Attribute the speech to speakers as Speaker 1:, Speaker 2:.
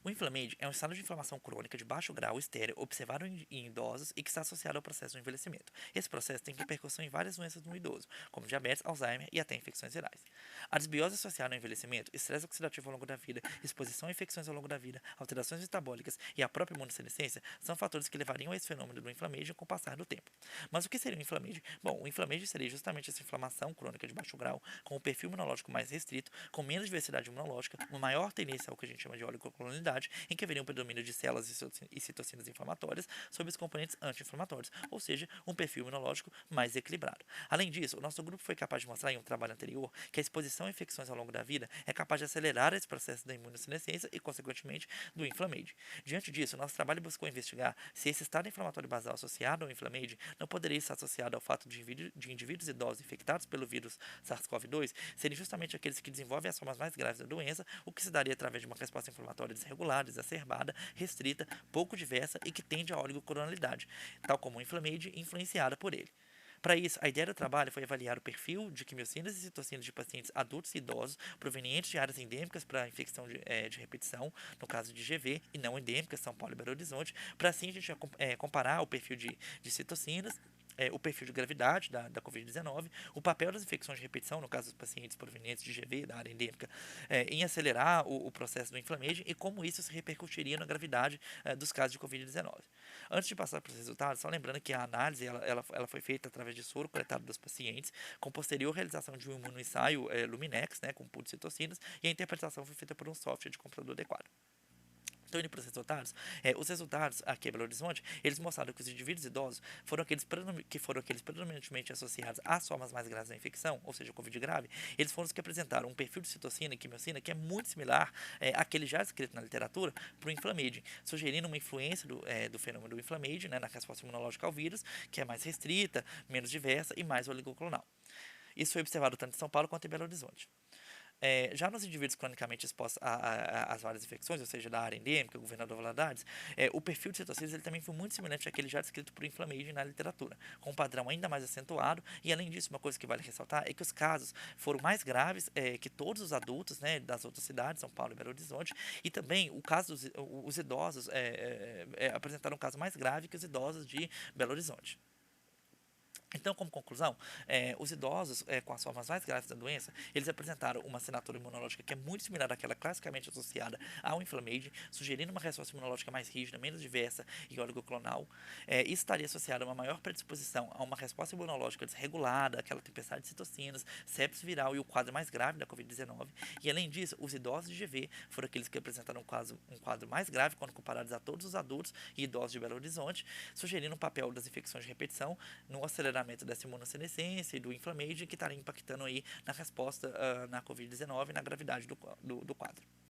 Speaker 1: O inflamade é um estado de inflamação crônica de baixo grau estéreo observado em idosos e que está associado ao processo do envelhecimento. Esse processo tem repercussão em várias doenças no idoso, como diabetes, Alzheimer e até infecções virais. A desbiose associada ao envelhecimento, estresse oxidativo ao longo da vida, exposição a infecções ao longo da vida, alterações metabólicas e a própria imunossenescência são fatores que levariam a esse fenômeno do inflamage com o passar do tempo. Mas o que seria o inflamage? Bom, o inflamage seria justamente essa inflamação crônica de baixo grau, com o perfil imunológico mais restrito, com menos diversidade imunológica, uma maior tendência ao que a gente chama de oligocolonidade, em que haveria um predomínio de células e citocinas inflamatórias sobre os componentes anti-inflamatórios, ou seja, um perfil imunológico mais equilibrado. Além disso, o nosso grupo foi capaz de mostrar em um trabalho anterior que a exposição a infecções ao longo da vida é capaz de acelerar esse processo da imunossenescência e, consequentemente, do inflamade. Diante disso, nosso trabalho buscou investigar se esse estado inflamatório basal associado ao inflamade não poderia estar associado ao fato de indivíduos idosos infectados pelo vírus SARS-CoV-2 serem justamente aqueles que desenvolvem as formas mais graves da doença, o que se daria através de uma resposta inflamatória desregulada, exacerbada, restrita, pouco diversa e que tende à oligocoronalidade, tal como o inflamade influenciada por ele. Para isso, a ideia do trabalho foi avaliar o perfil de quimiocinas e citocinas de pacientes adultos e idosos provenientes de áreas endêmicas para infecção de repetição, no caso de GV, e não endêmicas, São Paulo e Belo Horizonte, para assim a gente comparar o perfil de citocinas, o perfil de gravidade da Covid-19, o papel das infecções de repetição, no caso dos pacientes provenientes de GV, da área endêmica, em acelerar o processo do inflamage e como isso se repercutiria na gravidade dos casos de Covid-19. Antes de passar para os resultados, só lembrando que a análise ela foi feita através de soro coletado dos pacientes, com posterior realização de um imunoensaio Luminex, né, com pool de citocinas, e a interpretação foi feita por um software de computador adequado. Então, indo para os resultados aqui em Belo Horizonte, eles mostraram que os indivíduos idosos foram aqueles predominantemente associados às formas mais graves da infecção, ou seja, o Covid grave, eles foram os que apresentaram um perfil de citocina e quimiocina que é muito similar àquele já escrito na literatura para o inflamade, sugerindo uma influência do fenômeno do inflamade, né, na resposta imunológica ao vírus, que é mais restrita, menos diversa e mais oligoclonal. Isso foi observado tanto em São Paulo quanto em Belo Horizonte. Já nos indivíduos cronicamente expostos às várias infecções, ou seja, da área endêmica, governador Valadares, o perfil de citocinas ele também foi muito semelhante àquele já descrito por inflamage na literatura, com um padrão ainda mais acentuado, e além disso, uma coisa que vale ressaltar é que os casos foram mais graves que todos os adultos, né, das outras cidades, São Paulo e Belo Horizonte, e também o caso os idosos apresentaram um caso mais grave que os idosos de Belo Horizonte. Então, como conclusão, os idosos com as formas mais graves da doença, eles apresentaram uma assinatura imunológica que é muito similar àquela classicamente associada ao inflamage, sugerindo uma resposta imunológica mais rígida, menos diversa e oligoclonal. Isso estaria associado a uma maior predisposição a uma resposta imunológica desregulada, aquela tempestade de citocinas, sepsis viral e o quadro mais grave da Covid-19. E, além disso, os idosos de GV foram aqueles que apresentaram um quadro mais grave quando comparados a todos os adultos e idosos de Belo Horizonte, sugerindo um papel das infecções de repetição no aceleramento dessa imunossenescência e do inflamage que estaria impactando aí na resposta na Covid-19 e na gravidade do quadro.